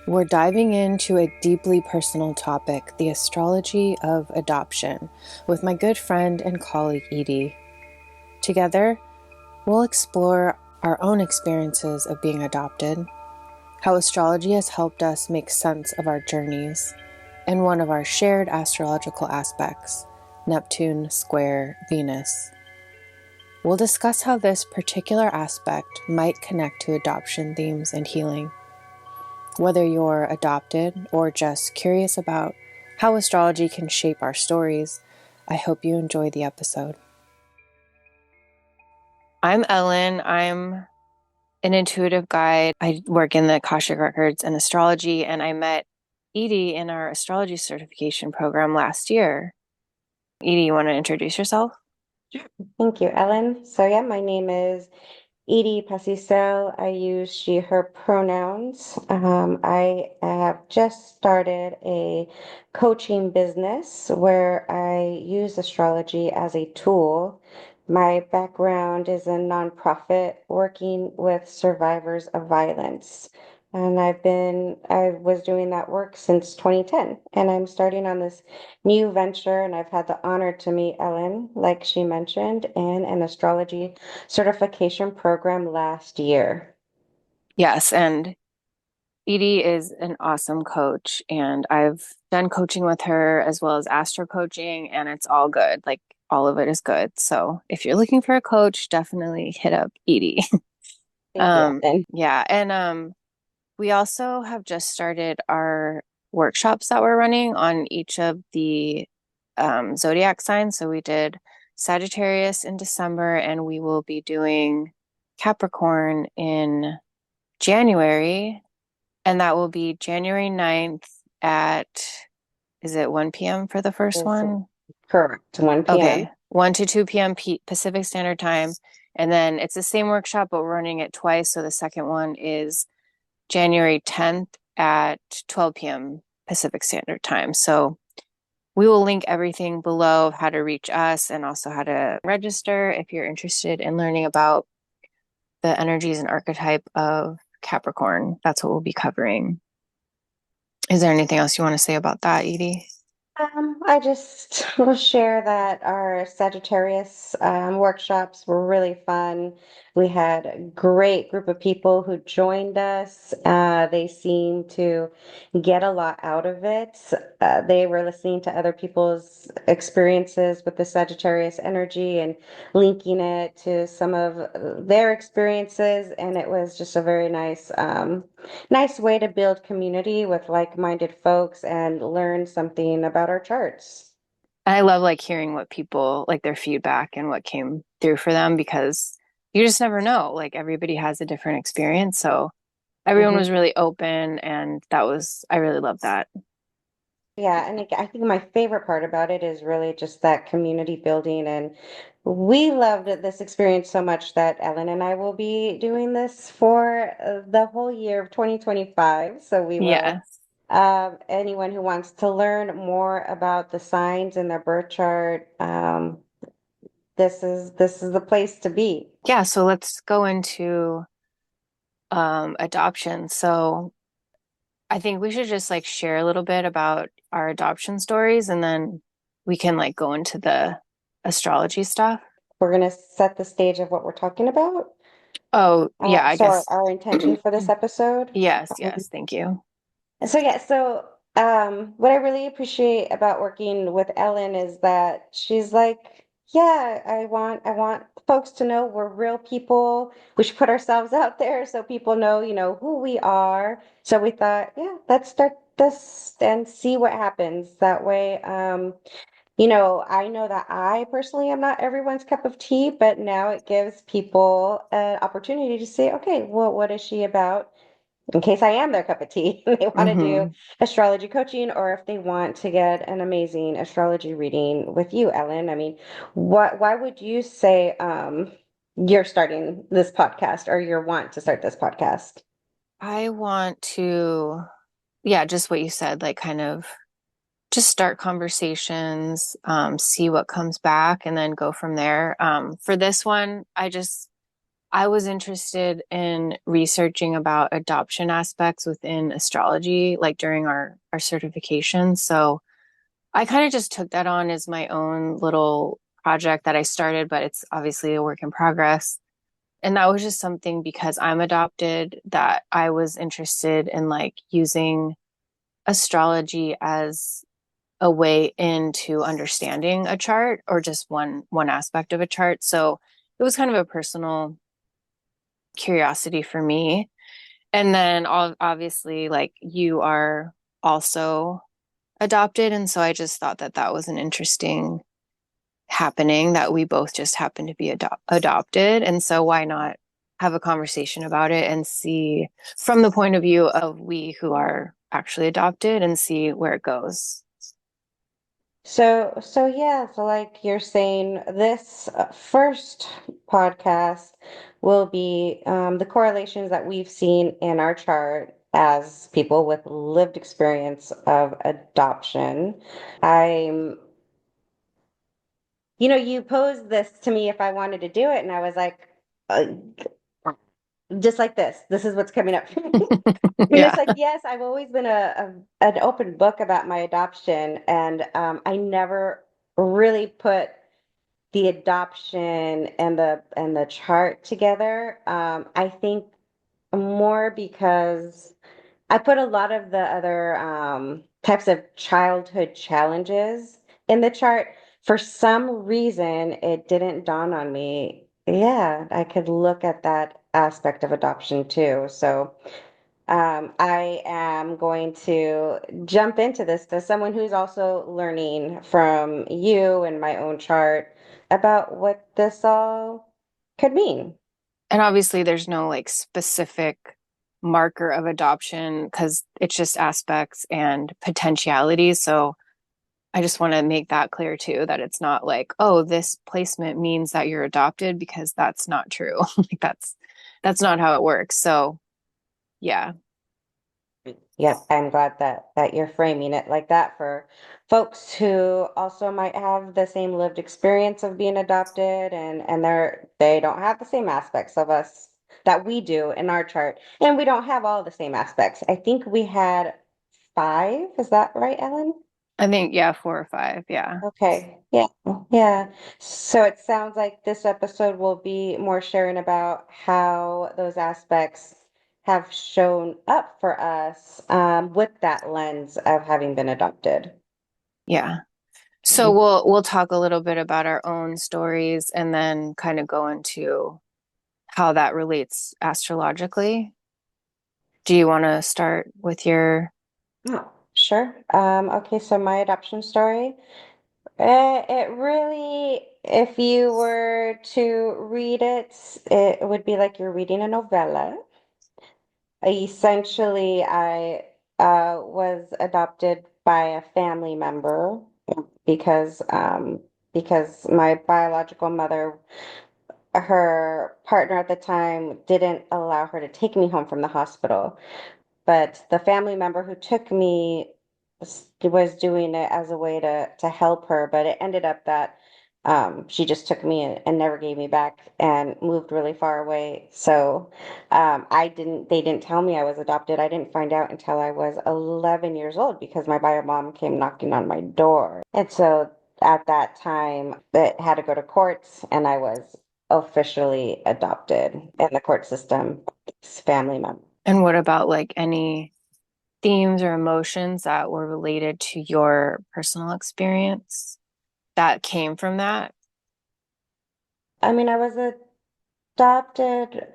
We're diving into a deeply personal topic, the astrology of adoption, with my good friend and colleague Edie. Together, we'll explore our own experiences of being adopted, how astrology has helped us make sense of our journeys, and one of our shared astrological aspects, Neptune Square Venus. We'll discuss how this particular aspect might connect to adoption themes and healing. Whether you're adopted or just curious about how astrology can shape our stories, I hope you enjoy the episode. I'm Ellen. I'm an intuitive guide. I work in the Akashic Records and astrology, and I met Edie in our astrology certification program last year. Edie, you want to introduce yourself? Thank you, Ellen. So yeah, my name is Edie Paciso. I use she, her pronouns. I have just started a coaching business where I use astrology as a tool. My background is in nonprofit working with survivors of violence. And I was doing that work since 2010. And I'm starting on this new venture. And I've had the honor to meet Ellen, like she mentioned, in an astrology certification program last year. Yes, and Edie is an awesome coach, and I've done coaching with her as well as astro coaching, and it's all good. Like, all of it is good. So if you're looking for a coach, definitely hit up Edie. Thank you, Ellen. Yeah, and we also have just started our workshops that we're running on each of the zodiac signs. So we did Sagittarius in December, and we will be doing Capricorn in January, and that will be January 9th at, is it 1 p.m. for the first Is one? correct, 1 p.m. Okay, 1 to 2 p.m. Pacific Standard Time. And then it's the same workshop, but we're running it twice. So the second one is January 10th at 12 p.m. Pacific Standard Time. So we will link everything below of how to reach us and also how to register if you're interested in learning about the energies and archetype of Capricorn. That's what we'll be covering. Is there anything else you want to say about that, Edie? I just will share that our Sagittarius workshops were really fun. We had a great group of people who joined us. They seemed to get a lot out of it. They were listening to other people's experiences with the Sagittarius energy and linking it to some of their experiences, and it was just a very nice way to build community with like-minded folks and learn something about our charts. I love like hearing what people like their feedback and what came through for them because you just never know. Like everybody has a different experience. So everyone Mhm. was really open and I really love that. Yeah, and I think my favorite part about it is really just that community building. And we loved this experience so much that Ellen and I will be doing this for the whole year of 2025. So we will, Yes. anyone who wants to learn more about the signs in their birth chart, this is the place to be. Yeah. So let's go into adoption. So I think we should just like share a little bit about our adoption stories and then we can like go into the astrology stuff. We're going to set the stage of what we're talking about. Oh, yeah, I So guess. our intention for this episode. Yes, Um, yes, thank you. so yeah, so what I really appreciate about working with Ellen is that she's like, yeah, I want folks to know we're real people. We should put ourselves out there so people know, who we are. So we thought, yeah, let's start this and see what happens. That way, I know that I personally am not everyone's cup of tea, but now it gives people an opportunity to say, okay, well, what is she about? In case I am their cup of tea, and they want to do Hmm. astrology coaching, or if they want to get an amazing astrology reading with you, Ellen. I mean, why would you say you're starting this podcast or you want to start this podcast? I want to, yeah, just what you said, like kind of just start conversations, see what comes back, and then go from there. For this one, I just I was interested in researching about adoption aspects within astrology, like during our certification. So I kind of just took that on as my own little project that I started, but it's obviously a work in progress. And that was just something because I'm adopted that I was interested in like using astrology as a way into understanding a chart or just one aspect of a chart. So it was kind of a personal curiosity for me. And then obviously like you are also adopted, and so I just thought that that was an interesting happening that we both just happen to be adopted. And so why not have a conversation about it and see from the point of view of we who are actually adopted and see where it goes. So yeah, so like you're saying, this first podcast will be the correlations that we've seen in our chart as people with lived experience of adoption. I'm, you posed this to me if I wanted to do it, and I was like, uh, just like this. This is what's coming up. And Yeah. it's like, yes, I've always been an open book about my adoption, and I never really put the adoption and the chart together. I think more because I put a lot of the other types of childhood challenges in the chart. For some reason, it didn't dawn on me. Yeah, I could look at that aspect of adoption too. So I am going to jump into this as someone who's also learning from you and my own chart about what this all could mean. And obviously there's no like specific marker of adoption because it's just aspects and potentialities. So I just want to make that clear too, that it's not like, oh, this placement means that you're adopted because that's not true. Like that's not how it works. So yeah. Yes, I'm glad that you're framing it like that for folks who also might have the same lived experience of being adopted, and they don't have the same aspects of us that we do in our chart. And we don't have all the same aspects. I think we had five. Is that right, Ellen? I think yeah, 4 or 5. Yeah. Okay. Yeah. Yeah. So it sounds like this episode will be more sharing about how those aspects have shown up for us with that lens of having been adopted. Yeah. So Mhm. we'll talk a little bit about our own stories and then kind of go into how that relates astrologically. Do you want to start with your Oh, sure. Okay, so my adoption story. It really, if you were to read it, it would be like you're reading a novella. Essentially, I was adopted by a family member because because my biological mother, her partner at the time, didn't allow her to take me home from the hospital. But the family member who took me was doing it as a way to help her, but it ended up that she just took me and never gave me back and moved really far away. So they didn't tell me I was adopted. I didn't find out until I was 11 years old because my bio mom came knocking on my door. And so at that time, it had to go to courts, and I was officially adopted in the court system, family member. and what about like any themes or emotions that were related to your personal experience that came from that? I mean, I was adopted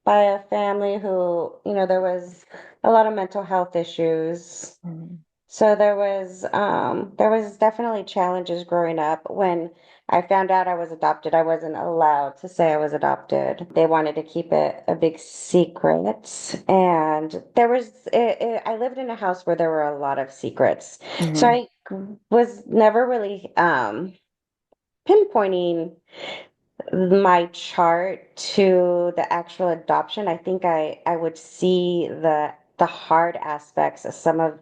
by a family who, there was a lot of mental health issues. Mhm. So there was definitely challenges growing up. When I found out I was adopted, I wasn't allowed to say I was adopted. They wanted to keep it a big secret. And I lived in a house where there were a lot of secrets. So Mhm. I was never really pinpointing my chart to the actual adoption. I think I would see the hard aspects of some of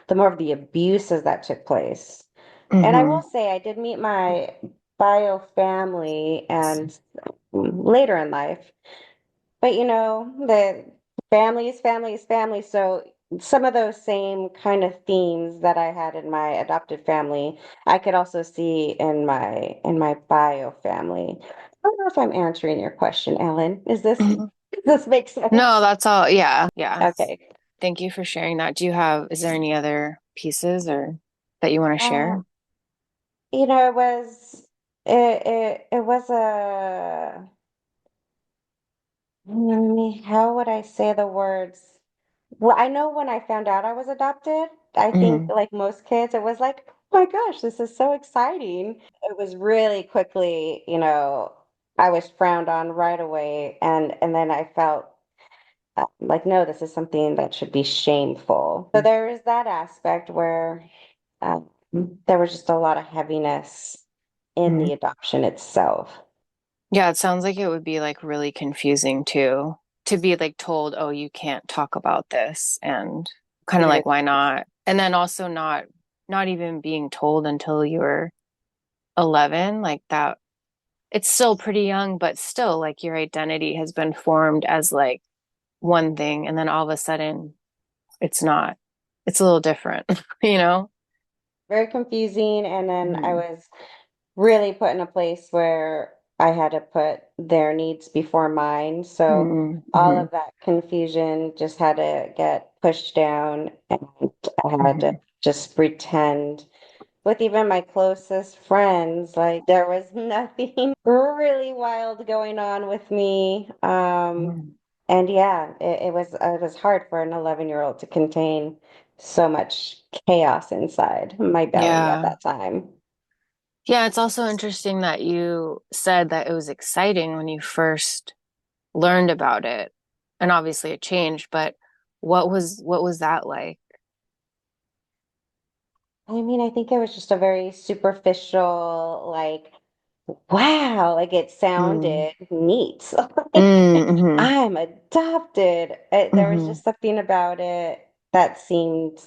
the more of the abuses that took place. And I will Mhm. say I did meet my bio family and later in life. But the family is family. So some of those same kind of themes that I had in my adopted family, I could also see in my bio family. I don't know if I'm answering your question, Ellen. Mhm. Does this make No, sense? that's all. Yeah. Yeah. Okay. Thank you for sharing that. Is there any other pieces or that you want to Uh, share? it was a how would I say the words? Well, I know when I found out I was adopted, I think Hmm. like most kids, it was like, oh my gosh, this is so exciting. It was really quickly, I was frowned on right away, and then I felt like, no, this is something that should be shameful. So there is that aspect where um, there was just a lot of heaviness in Hmm. the adoption itself. Yeah, it sounds like it would be like really confusing too, to be like told, oh, you can't talk about this, and kind of It like, why is not? And then also not even being told until you were 11, like that. It's still pretty young, but still like your identity has been formed as like one thing, and then all of a sudden it's not. It's a little different, you know? very confusing. And then I Hmm. was really put in a place where I had to put their needs before mine. So Hmm. all Hmm. of that confusion just had to get pushed down, and I had to Hmm. just pretend with even my closest friends, like there was nothing really wild going on with me. And yeah, it was hard for an 11-year-old to contain so much chaos inside my belly at Yeah. that time. Yeah, it's also interesting that you said that it was exciting when you first learned about it. And obviously it changed, but what was that like? I mean, I think it was just a very superficial, like, wow, like it Mm. sounded neat. Like, Mm. I'm adopted. There was Hmm. just something about it that seemed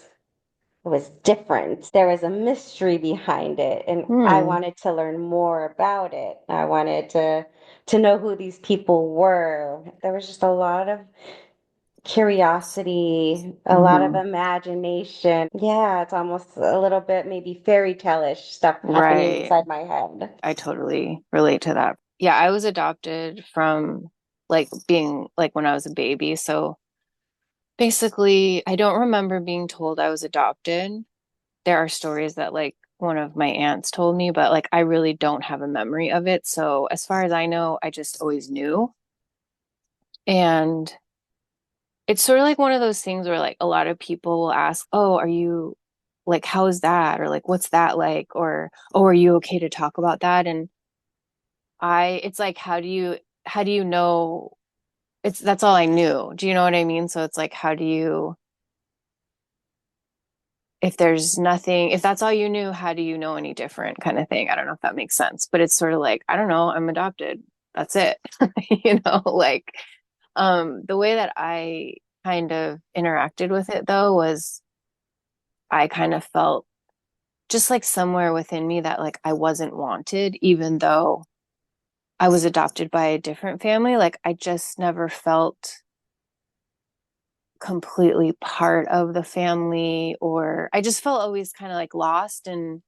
was different. There was a mystery behind it, and I Hmm. wanted to learn more about it. I wanted to know who these people were. There was just a lot of curiosity, a lot of Hmm. imagination. Yeah, it's almost a little bit maybe fairy tale-ish stuff happening Right. inside my head. I totally relate to that. Yeah, I was adopted from like being like when I was a baby. So basically, I don't remember being told I was adopted. There are stories that like one of my aunts told me, but like I really don't have a memory of it. So as far as I know, I just always knew. And it's sort of like one of those things where like a lot of people will ask, "Oh, are you like how is that?" or like "What's that like?" or "Oh, are you okay to talk about that?" And it's like how do you know it's that's all I knew. Do you know what I mean? So it's like how do you if there's nothing, if that's all you knew, how do you know any different kind of thing? I don't know if that makes sense, but it's sort of like, I don't know, I'm adopted. That's it. Like the way that I kind of interacted with it though was I kind of felt just like somewhere within me that like I wasn't wanted, even though I was adopted by a different family. Like I just never felt completely part of the family, or I just felt always kind of like lost and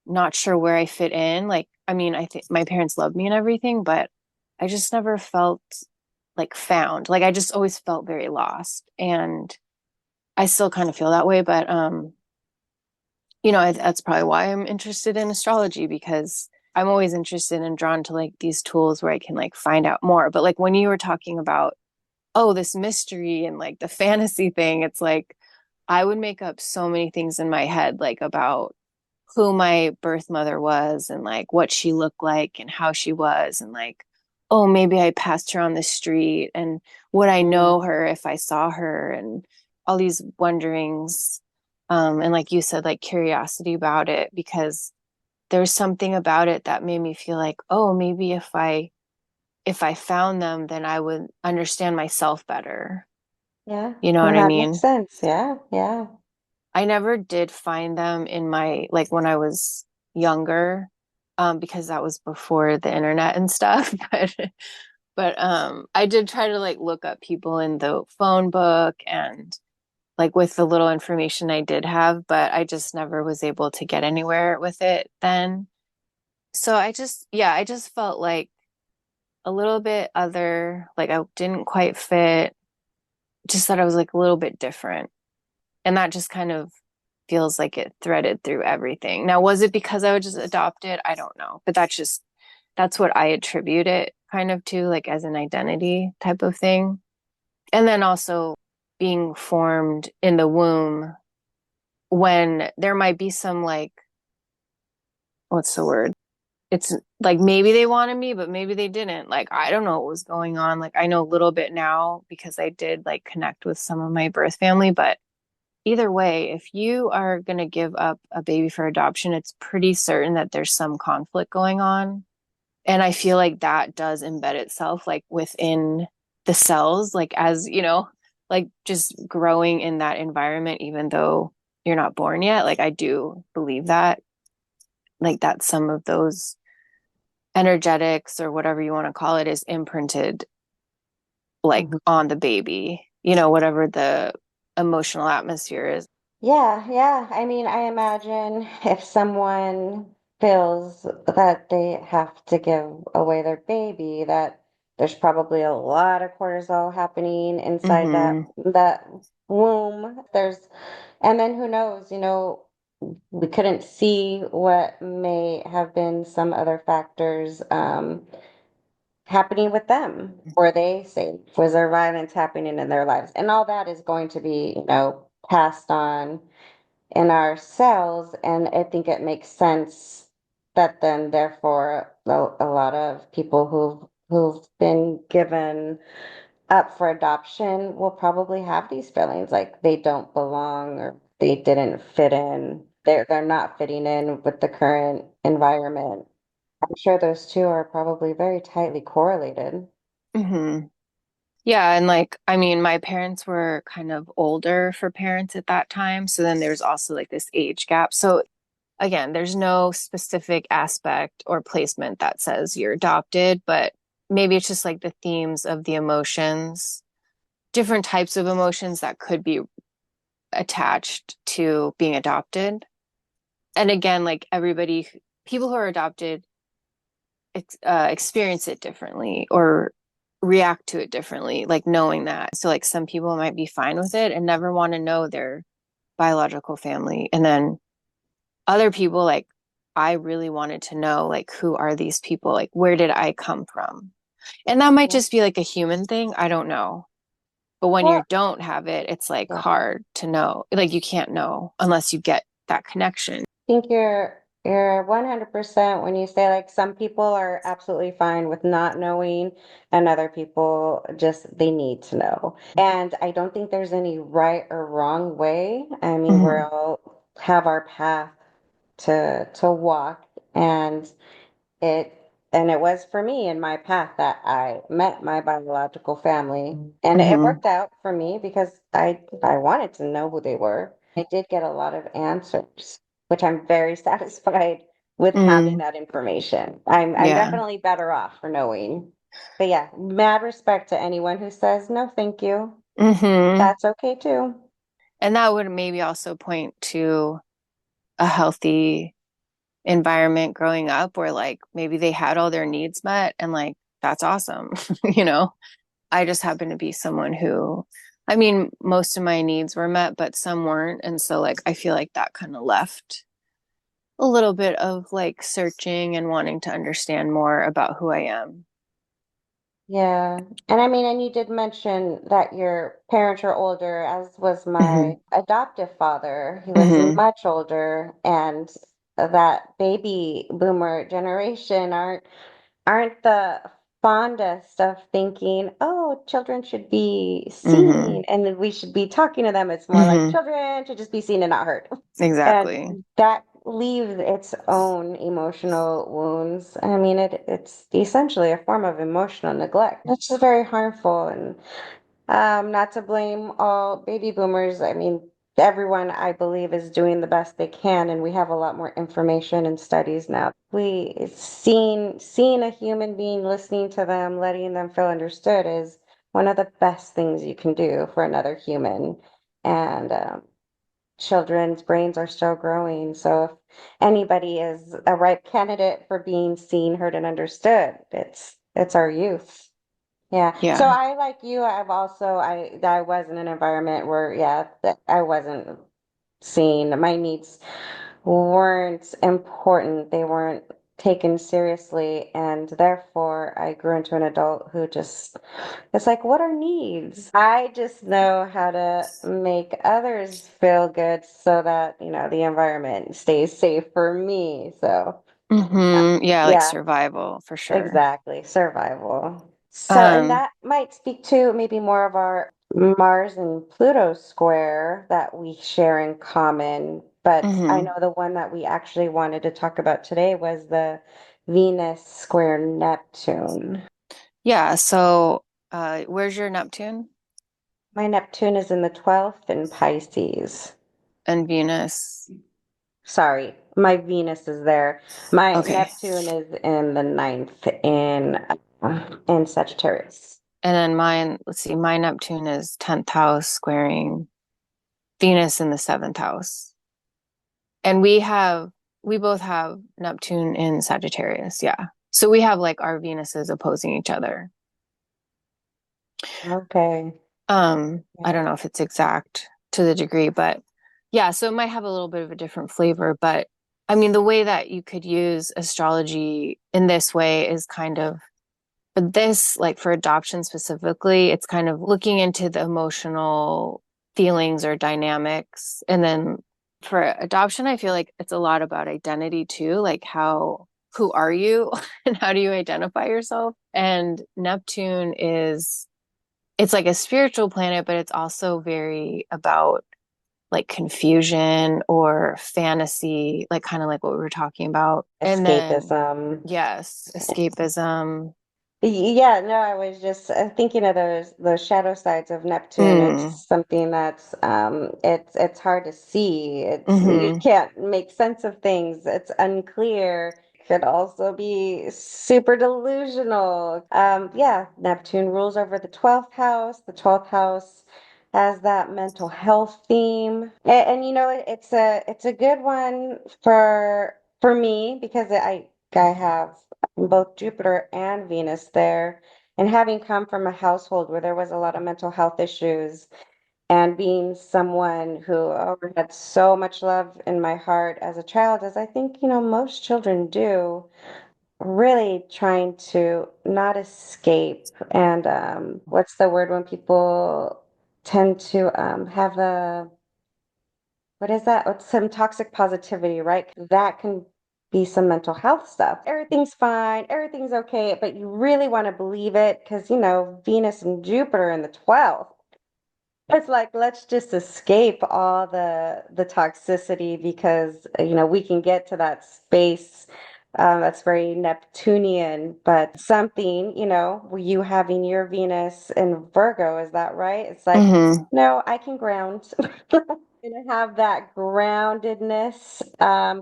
not sure where I fit in. Like, I mean, I think my parents loved me and everything, but I just never felt like found. Like I just always felt very lost. And I still kind of feel that way, but that's probably why I'm interested in astrology, because I'm always interested and drawn to like these tools where I can like find out more. But like when you were talking about, oh, this mystery and like the fantasy thing, it's like I would make up so many things in my head, like about who my birth mother was and like what she looked like and how she was, and like, oh, maybe I passed her on the street and would I know Mm, her if I saw her, and all these wonderings. And like you said, like curiosity about it, because there's something about it that made me feel like, oh, maybe if I found them, then I would understand myself better. yeah, You know no, what I that makes mean? sense. Yeah, yeah. I never did find them in my like when I was younger, because that was before the internet and stuff. But But I did try to like look up people in the phone book and like with the little information I did have, but I just never was able to get anywhere with it then. So I just felt like a little bit other, like I didn't quite fit, just that I was like a little bit different. And that just kind of feels like it threaded through everything. Now, was it because I was just adopted? I don't know. But that's what I attribute it kind of to, like as an identity type of thing. And then also being formed in the womb when there might be some like, what's the word? It's like maybe they wanted me, but maybe they didn't. Like, I don't know what was going on. Like, I know a little bit now because I did like connect with some of my birth family, but either way, if you are going to give up a baby for adoption, it's pretty certain that there's some conflict going on. And I feel like that does embed itself like within the cells, like as, like just growing in that environment, even though you're not born yet. Like I do believe that, like that some of those energetics or whatever you want to call it is imprinted like Mhm. on the baby, whatever the emotional atmosphere is. Yeah, yeah. I mean, I imagine if someone feels that they have to give away their baby, that there's probably a lot of cortisol happening inside Mm-hmm. that womb. And then who knows, we couldn't see what may have been some other factors happening with them. Were they safe? Was there violence happening in their lives? And all that is going to be, passed on in our cells. And I think it makes sense that then, therefore, a lot of people who've been given up for adoption will probably have these feelings like they don't belong or they didn't fit in. They're not fitting in with the current environment. I'm sure those two are probably very tightly correlated. Mm-hmm. Yeah, and like, I mean, my parents were kind of older for parents at that time. So then there's also like this age gap. So again, there's no specific aspect or placement that says you're adopted, but maybe it's just like the themes of the emotions, different types of emotions that could be attached to being adopted. And again, like everybody, people who are adopted experience it differently or react to it differently, like knowing that. So, like, some people might be fine with it and never want to know their biological family. And then other people, like, I really wanted to know, like, who are these people? Like, where did I come from? And that might Yeah. just be like a human thing. I don't know. But when you Well, don't have it, it's like yeah. hard to know. Like, you can't know unless you get that connection. Think you're 100% when you say like some people are absolutely fine with not knowing and other people just they need to know. And I don't think there's any right or wrong way. I mean, we Mm-hmm. all have our path to walk and It and it was for me in my path that I met my biological family. And it Mm-hmm. worked out for me because I wanted to know who they were. I did get a lot of answers, which I'm very satisfied with having Mm-hmm. that information. I'm Yeah. definitely better off for knowing. But yeah, mad respect to anyone who says no, thank you. Mm-hmm. That's okay too. And that would maybe also point to a healthy environment growing up where like maybe they had all their needs met and like that's awesome. you know, I just happen to be someone who, I mean, most of my needs were met, but some weren't. And so like I feel like that kind of left a little bit of like searching and wanting to understand more about who I am. Yeah. And I mean, and you did mention that your parents are older, as was Mm-hmm. my adoptive father. He was Mm-hmm. much older, and that baby boomer generation aren't the fondest of thinking, oh, children should be Mm-hmm. seen and then we should be talking to them. It's more like Mm-hmm. children should just be seen and not heard. And Exactly. that leaves its own emotional wounds. I mean, it's essentially a form of emotional neglect. That's just very harmful and not to blame all baby boomers. I mean, everyone, I believe, is doing the best they can, and we have a lot more information and studies now. We seeing a human being, listening to them, letting them feel understood is one of the best things you can do for another human. And children's brains are still growing, so if anybody is a ripe candidate for being seen, heard, and understood, it's our youth. Yeah. So Yeah. I, like you, I was in an environment where, yeah, that I wasn't seen. My needs weren't important. They weren't taken seriously. And therefore I grew into an adult who just, it's like, what are needs? I just know how to make others feel good so that, the environment stays safe for me. So Yeah, like yeah. survival for sure. Exactly, survival. So, and Um, that might speak to maybe more of our Mars and Pluto square that we share in common. But I mhm. know the one that we actually wanted to talk about today was the Venus square Neptune. Yeah, so where's your Neptune My Neptune is in the 12th in Pisces. and Venus? Sorry, my Venus is there. My Okay. Neptune is in the ninth in Sagittarius. And then mine, let's see, my Neptune is 10th house squaring Venus in the seventh house. And we both have Neptune in Sagittarius. Yeah. So we have like our Venuses opposing each other. Okay. I don't know if it's exact to the degree, but yeah, so it might have a little bit of a different flavor. But I mean, the way that you could use astrology in this way is kind of, but this, like for adoption specifically, it's kind of looking into the emotional feelings or dynamics. And then for adoption, I feel like it's a lot about identity too, like who are you and how do you identify yourself? And Neptune it's like a spiritual planet, but it's also very about like confusion or fantasy, like kind of like what we were talking about. And then, Escapism. yes, escapism. Yeah, no, I was just thinking of those shadow sides of Neptune. Mm, It's something that's it's hard to see. It's you hmm can't make sense of things. It's unclear. Could also be super delusional. Yeah, Neptune rules over the 12th house. The 12th house has that mental health theme. And it's a good one for me because I have both Jupiter and Venus there. And having come from a household where there was a lot of mental health issues, and being someone who had so much love in my heart as a child, as I think, most children do, really trying to not escape. And what's the word when people tend to have the what is that? It's some toxic positivity, right? That can be some mental health stuff. Everything's fine, everything's okay, but you really want to believe it because, Venus and Jupiter in the 12th. It's like let's just escape all the toxicity because we can get to that space that's very Neptunian, but something you having your Venus in Virgo, is that right? It's like hmm no, I can ground. Gonna have that groundedness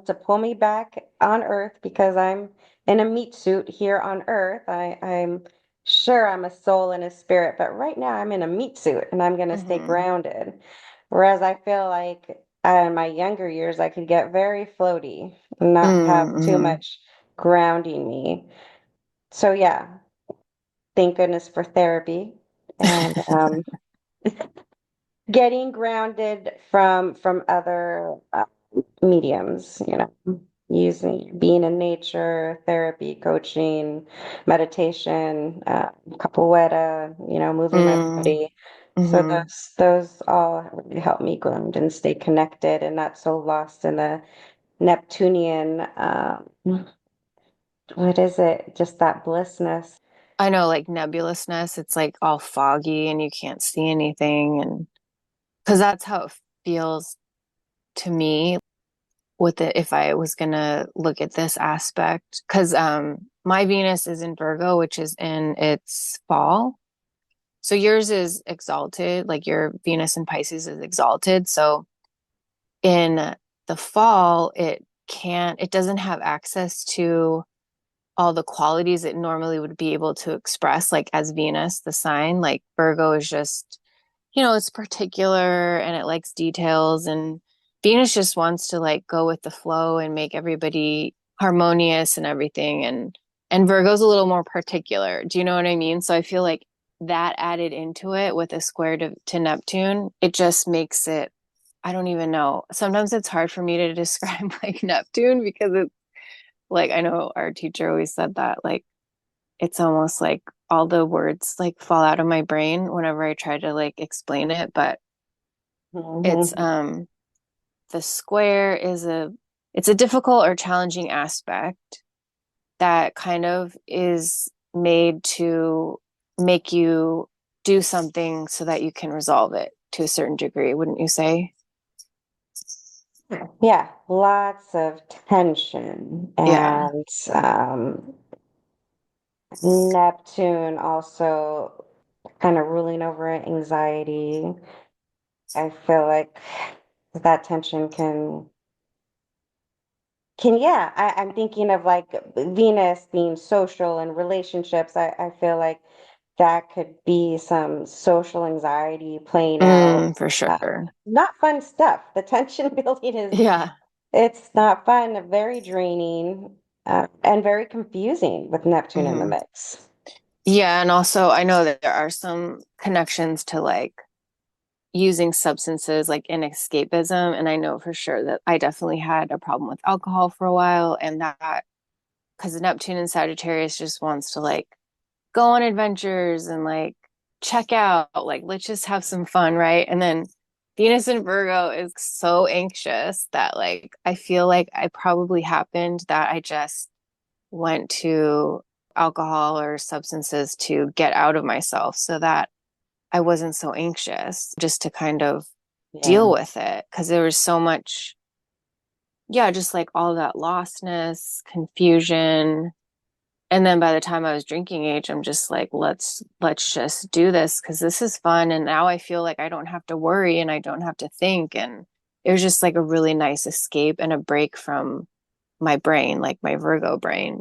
to pull me back on Earth because I'm in a meat suit here on Earth. I'm sure I'm a soul and a spirit, but right now I'm in a meat suit and I'm gonna stay hmm grounded. Whereas I feel like in my younger years I could get very floaty and not have too hmm much grounding me. So yeah, thank goodness for therapy and getting grounded from other mediums, using being in nature, therapy, coaching, meditation, capoeira, moving my mm body. So hmm those all really help me ground and stay connected and not so lost in the Neptunian, what is it? Just that blissness. I know, like nebulousness, it's like all foggy and you can't see anything. And because that's how it feels to me with it, if I was gonna look at this aspect. Because my Venus is in Virgo, which is in its fall. So yours is exalted, like your Venus in Pisces is exalted. So in the fall, it doesn't have access to all the qualities it normally would be able to express, like as Venus, the sign. Like Virgo is just, it's particular and it likes details, and Venus just wants to like go with the flow and make everybody harmonious and everything. And Virgo's a little more particular. Do you know what I mean? So I feel like that added into it with a square to Neptune, it just makes it, I don't even know. Sometimes it's hard for me to describe like Neptune because it's like, I know our teacher always said that, like, it's almost like all the words like fall out of my brain whenever I try to like explain it. But it's, Mhm. the square is it's a difficult or challenging aspect that kind of is made to make you do something so that you can resolve it to a certain degree, wouldn't you say? Yeah, lots of tension Yeah. and Neptune also kind of ruling over anxiety. I feel like that tension yeah, I'm thinking of like Venus being social and relationships. I feel like that could be some social anxiety playing out. For sure. Not fun stuff. The tension building Yeah. it's not fun, very draining, and very confusing with Neptune in the hmm mix. Yeah. And also, I know that there are some connections to like using substances like in escapism. And I know for sure that I definitely had a problem with alcohol for a while. And that because Neptune in Sagittarius just wants to like go on adventures and like check out, like, let's just have some fun, right? And then Venus in Virgo is so anxious that like I feel like I probably happened that I just went to alcohol or substances to get out of myself so that I wasn't so anxious, just to kind of deal Yeah, with it. Because there was so much, yeah, just like all that lostness, confusion. And then by the time I was drinking age, I'm just like, let's just do this because this is fun. And now I feel like I don't have to worry and I don't have to think. And it was just like a really nice escape and a break from my brain, like my Virgo brain.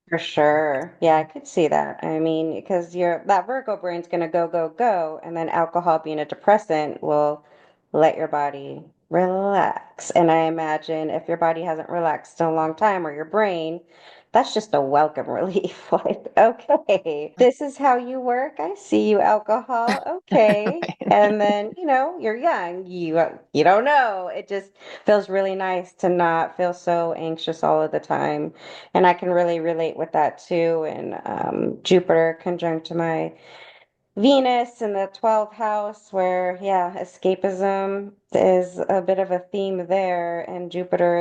for sure. Yeah, I could see that. I mean, because that Virgo brain's gonna go, go, go, and then alcohol being a depressant will let your body relax. And I imagine if your body hasn't relaxed in a long time or your brain, that's just a welcome relief. Like, okay, this is how you work. I see you, alcohol. Okay. And then, you're young. You don't know. It just feels really nice to not feel so anxious all of the time. And I can really relate with that too. And Jupiter conjunct to my Venus in the 12th house, where, yeah, escapism is a bit of a theme there. And Jupiter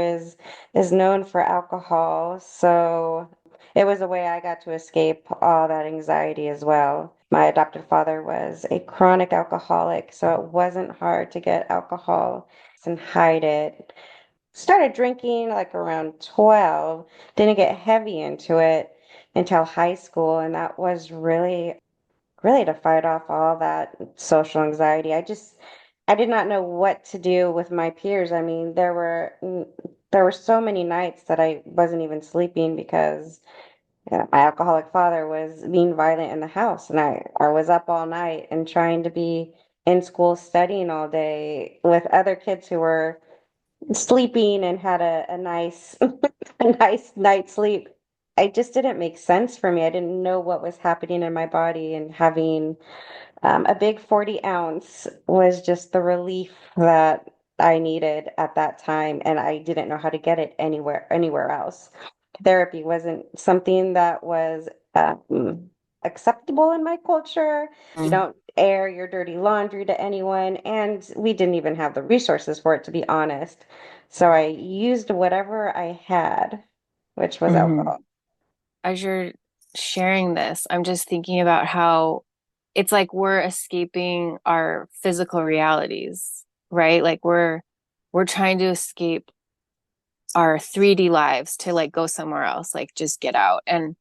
is known for alcohol. So it was a way I got to escape all that anxiety as well. My adopted father was a chronic alcoholic, so it wasn't hard to get alcohol and hide it. Started drinking like around 12, didn't get heavy into it until high school, and that was really to fight off all that social anxiety. I did not know what to do with my peers. I mean, there were so many nights that I wasn't even sleeping because my alcoholic father was being violent in the house, and I was up all night and trying to be in school studying all day with other kids who were sleeping and had a nice a nice night's sleep. It just didn't make sense for me. I didn't know what was happening in my body, and having a big 40 ounce was just the relief that I needed at that time, and I didn't know how to get it anywhere else. Therapy wasn't something that was acceptable in my culture. You Mm-hmm. don't air your dirty laundry to anyone, and we didn't even have the resources for it, to be honest. So I used whatever I had, which was alcohol. As you're sharing this, I'm just thinking about how it's like we're escaping our physical realities, right? Like we're trying to escape our 3D lives to like go somewhere else, like just get out. And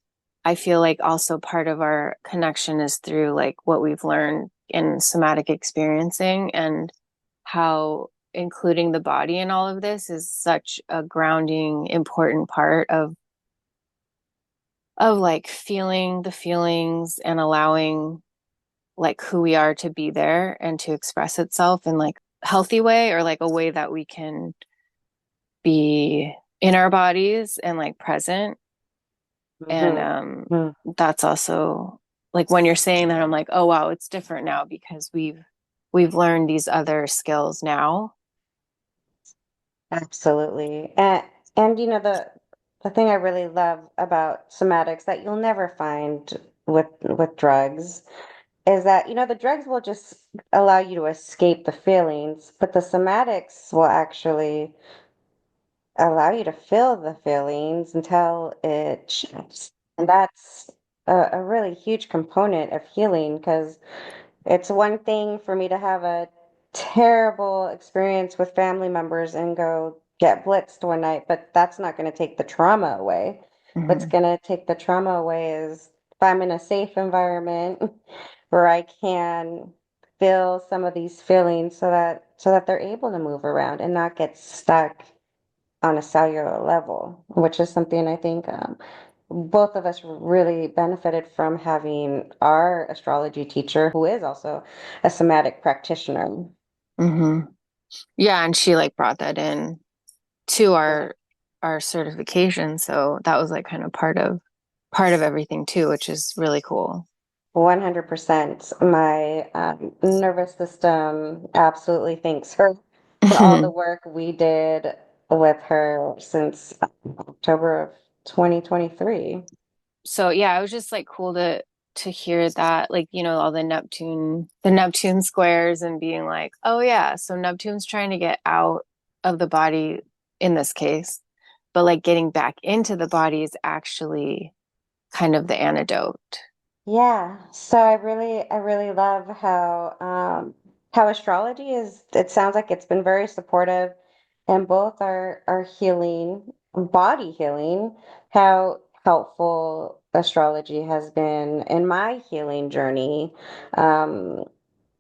I feel like also part of our connection is through like what we've learned in somatic experiencing and how including the body in all of this is such a grounding, important part of like feeling the feelings and allowing like who we are to be there and to express itself in like healthy way or like a way that we can be in our bodies and like present. And Hmm. that's also like when you're saying that, I'm like, oh wow, it's different now because we've learned these other skills now. Absolutely. And you know the thing I really love about somatics that you'll never find with drugs is that you know the drugs will just allow you to escape the feelings, but the somatics will actually allow you to feel the feelings until it shifts. And that's a really huge component of healing because it's one thing for me to have a terrible experience with family members and go get blitzed one night, but that's not going to take the trauma away. What's Hmm. going to take the trauma away is if I'm in a safe environment where I can feel some of these feelings so that they're able to move around and not get stuck on a cellular level, which is something I think both of us really benefited from having our astrology teacher, who is also a somatic practitioner. Hmm. Yeah, and she like brought that in to our certification, so that was like kind of part of everything too, which is really cool. 100%. My nervous system absolutely thanks her for all the Hmm. work we did with her since October of 2023. So yeah, it was just like cool to hear that, like, all the Neptune squares and being like, oh yeah, so Neptune's trying to get out of the body in this case, but like getting back into the body is actually kind of the antidote. Yeah, so I really love how astrology is, it sounds like it's been very supportive in both our healing, body healing, how helpful astrology has been in my healing journey. Um,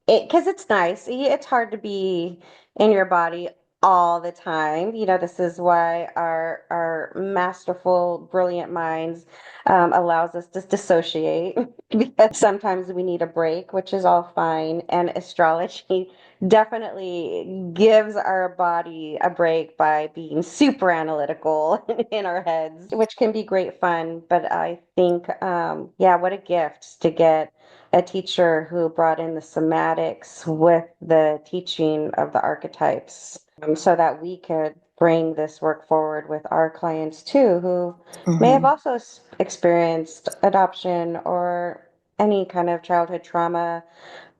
because it's nice. It's hard to be in your body all the time. You know, this is why our masterful, brilliant minds allows us to dissociate because sometimes we need a break, which is all fine. And astrology definitely gives our body a break by being super analytical in our heads, which can be great fun. But I think, yeah, what a gift to get a teacher who brought in the somatics with the teaching of the archetypes so that we could bring this work forward with our clients too, who may have Hmm. also experienced adoption or any kind of childhood trauma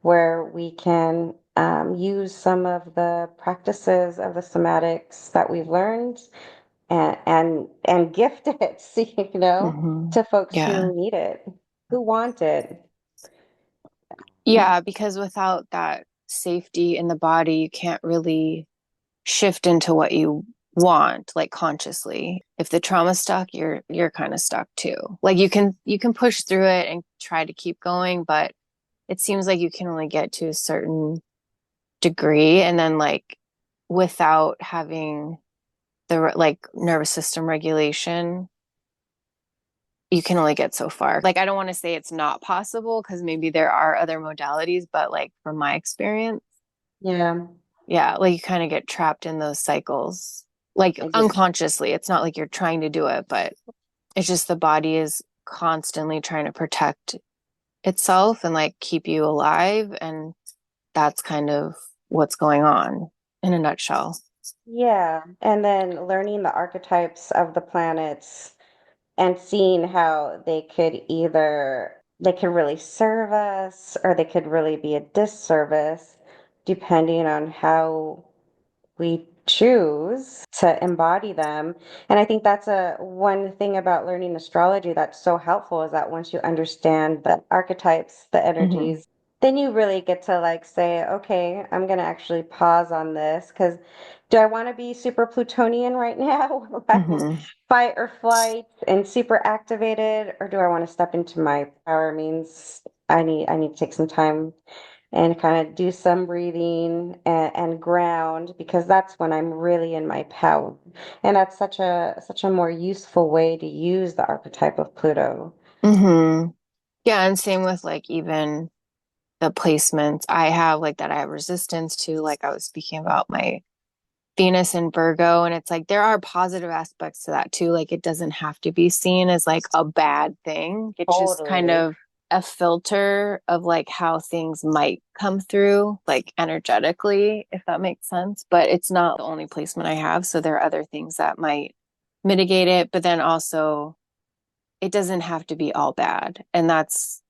where we can use some of the practices of the somatics that we've learned and gift it, Hmm. to folks Yeah. who need it, who want it. Yeah, because without that safety in the body, you can't really shift into what you want like consciously. If the trauma's stuck, you're kind of stuck too. Like you can push through it and try to keep going, but it seems like you can only get to a certain degree, and then like without having the like nervous system regulation, you can only get so far. Like I don't want to say it's not possible because maybe there are other modalities, but like from my experience, Yeah. yeah, like you kind of get trapped in those cycles, like unconsciously. It's not like you're trying to do it, but it's just the body is constantly trying to protect itself and like keep you alive. And that's kind of what's going on in a nutshell. Yeah. And then learning the archetypes of the planets and seeing how they could really serve us or they could really be a disservice depending on how we choose to embody them. And I think that's a one thing about learning astrology that's so helpful is that once you understand the archetypes, the Hmm. energies, then you really get to like say, okay, I'm going to actually pause on this because do I want to be super Plutonian right now? Hmm. Fight or flight and super activated, or do I want to step into my power means I need to take some time and kind of do some breathing and ground because that's when I'm really in my power. And that's such a more useful way to use the archetype of Pluto. Mm-hmm. Yeah, and same with like even the placements I have, like that I have resistance to, like I was speaking about my Venus in Virgo, and it's like there are positive aspects to that too. Like it doesn't have to be seen as like a bad thing. It's just kind Totally. of a filter of like how things might come through, like energetically, if that makes sense. But it's not the only placement I have. So there are other things that might mitigate it. But then also, it doesn't have to be all bad. And that's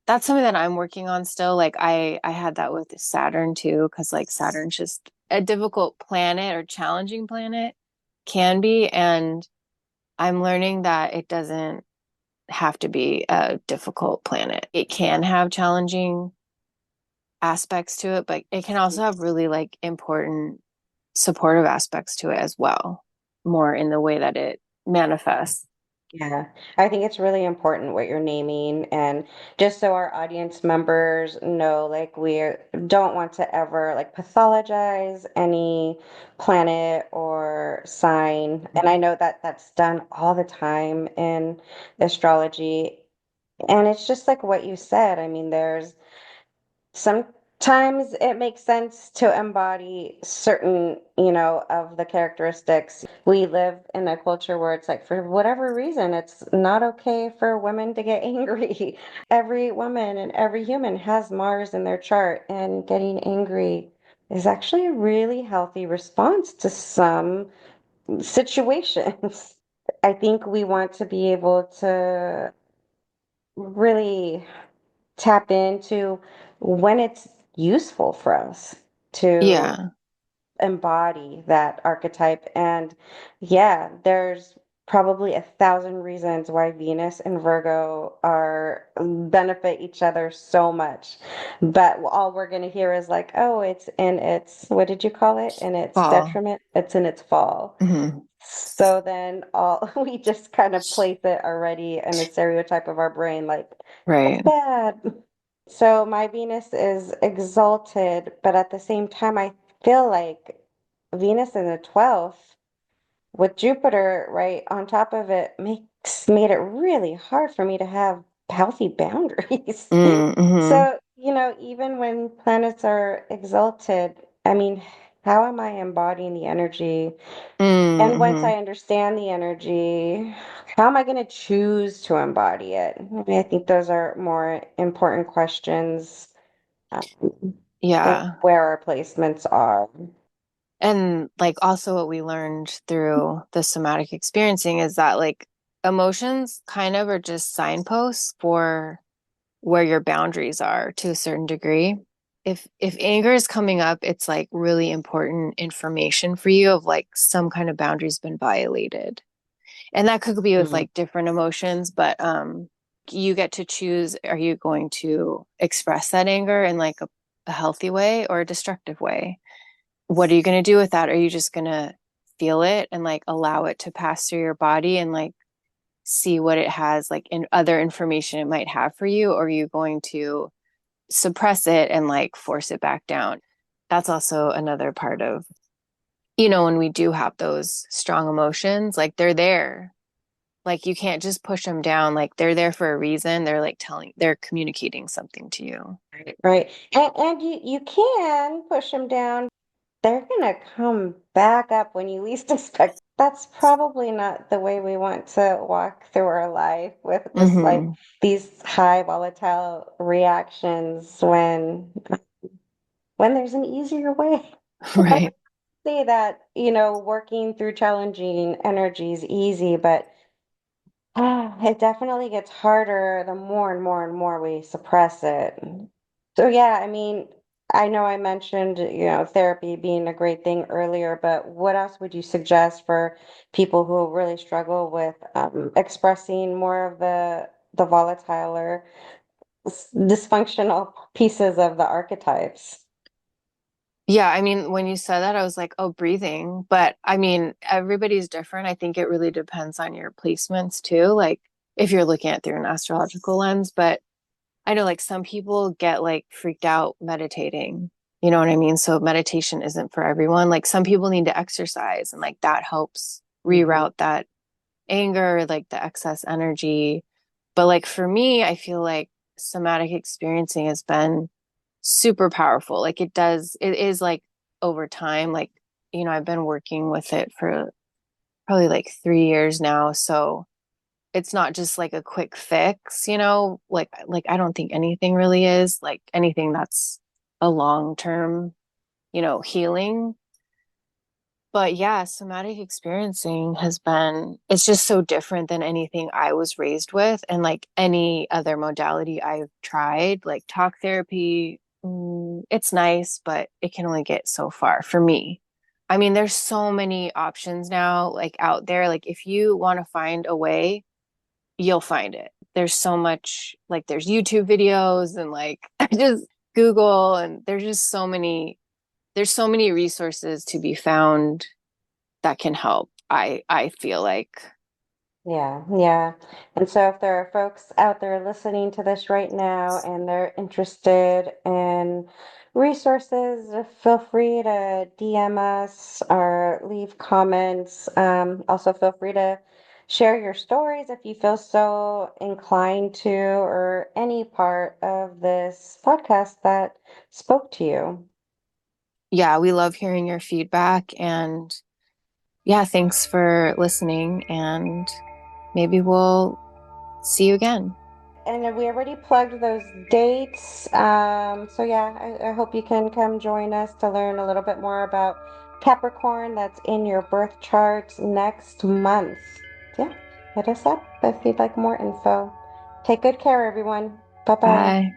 something that I'm working on still. Like I had that with Saturn too, because like Saturn's just a difficult planet or challenging planet can be. And I'm learning that it doesn't have to be a difficult planet. It can have challenging aspects to it, but it can also have really like important supportive aspects to it as well, more in the way that it manifests. Yeah, I think it's really important what you're naming. And just so our audience members know, like, we don't want to ever like pathologize any planet or sign. And I know that that's done all the time in astrology. And it's just like what you said. I mean, there's sometimes it makes sense to embody certain, of the characteristics. We live in a culture where it's like, for whatever reason, it's not okay for women to get angry. Every woman and every human has Mars in their chart, and getting angry is actually a really healthy response to some situations. I think we want to be able to really tap into when it's useful for us to Yeah. embody that archetype. And yeah, there's probably 1,000 reasons why Venus and Virgo are benefit each other so much. But all we're going to hear is like, oh, it's in its, what did you call it? In its Fall. detriment, it's in its fall. Mm-hmm. So then all we just kind of place it already in a stereotype of our brain, like Right. bad. So my Venus is exalted, but at the same time, I feel like Venus in the 12th with Jupiter right on top of it made it really hard for me to have healthy boundaries. Mm-hmm. So, even when planets are exalted, I mean, how am I embodying the energy? And once Mm-hmm. I understand the energy, how am I going to choose to embody it? I mean, I think those are more important questions than Yeah. where our placements are. And like also what we learned through the somatic experiencing is that like emotions kind of are just signposts for where your boundaries are to a certain degree. If anger is coming up, it's like really important information for you of like some kind of boundary's been violated. And that could be with Mhm. like different emotions, but you get to choose, are you going to express that anger in like a healthy way or a destructive way? What are you going to do with that? Are you just going to feel it and like allow it to pass through your body and like see what it has like in other information it might have for you? Or are you going to suppress it and like force it back down? That's also another part of, when we do have those strong emotions, like they're there. Like you can't just push them down. Like they're there for a reason. They're like they're communicating something to you. Right. Right. And you can push them down. They're gonna come back up when you least expect. That's probably not the way we want to walk through our life with just like Mm-hmm. these high volatile reactions when there's an easier way. Right. Say that, working through challenging energy is easy, but it definitely gets harder the more and more and more we suppress it. So yeah, I mean, I know I mentioned, therapy being a great thing earlier, but what else would you suggest for people who really struggle with expressing more of the volatile or dysfunctional pieces of the archetypes? Yeah, I mean, when you said that, I was like, oh, breathing. But I mean, everybody's different. I think it really depends on your placements too. Like if you're looking at through an astrological lens, but I know like some people get like freaked out meditating. You know what I mean? So meditation isn't for everyone. Like some people need to exercise and like that helps Hmm. reroute that anger, like the excess energy. But like for me, I feel like somatic experiencing has been super powerful. Like it is like over time, like, I've been working with it for probably like 3 years now. So it's not just like a quick fix, like I don't think anything really is like anything that's a long-term, healing. But yeah, somatic experiencing it's just so different than anything I was raised with and like any other modality I've tried, like talk therapy. It's nice, but it can only get so far for me. I mean, there's so many options now, like out there. Like, if you want to find a way, you'll find it. There's so much, like, there's YouTube videos and like, I just Google, and there's so many resources to be found that can help. I feel like. Yeah, yeah. And so if there are folks out there listening to this right now and they're interested in resources, feel free to DM us or leave comments. Also feel free to share your stories if you feel so inclined to, or any part of this podcast that spoke to you. Yeah, we love hearing your feedback, and yeah, thanks for listening, and maybe we'll see you again. And we already plugged those dates. So yeah, I hope you can come join us to learn a little bit more about Capricorn that's in your birth chart next month. Yeah, hit us up if you'd like more info. Take good care, everyone. Bye bye. Bye.